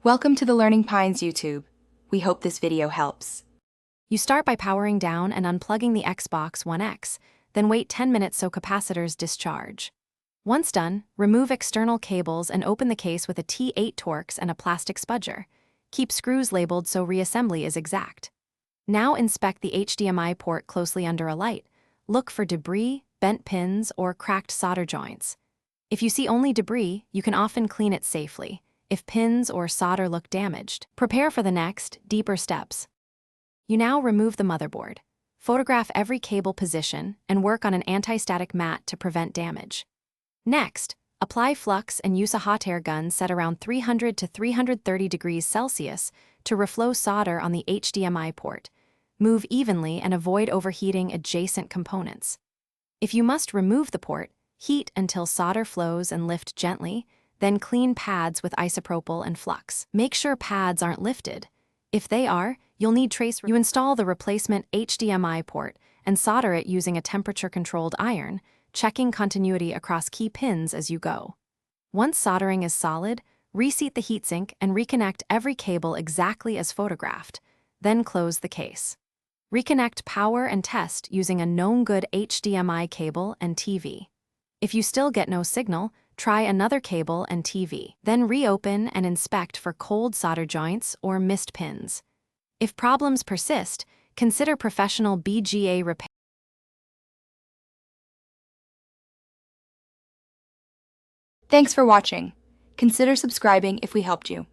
Welcome to the Learning Pines YouTube. We hope this video helps. You start by powering down and unplugging the Xbox One X, then wait 10 minutes so capacitors discharge. Once done, remove external cables and open the case with a T8 Torx and a plastic spudger. Keep screws labeled so reassembly is exact. Now inspect the HDMI port closely under a light. Look for debris, bent pins, or cracked solder joints. If you see only debris, you can often clean it safely. If pins or solder look damaged, prepare for the next, deeper steps. You now remove the motherboard. Photograph every cable position and work on an anti-static mat to prevent damage. Next, apply flux and use a hot air gun set around 300 to 330 degrees Celsius to reflow solder on the HDMI port. Move evenly and avoid overheating adjacent components. If you must remove the port, heat until solder flows and lift gently, then clean pads with isopropyl and flux. Make sure pads aren't lifted. If they are, you'll need You install the replacement HDMI port and solder it using a temperature-controlled iron, checking continuity across key pins as you go. Once soldering is solid, reseat the heatsink and reconnect every cable exactly as photographed, then close the case. Reconnect power and test using a known good HDMI cable and TV. If you still get no signal, try another cable and TV. Then reopen and inspect for cold solder joints or missed pins. If problems persist, consider professional BGA repair. Thanks for watching. Consider subscribing if we helped you.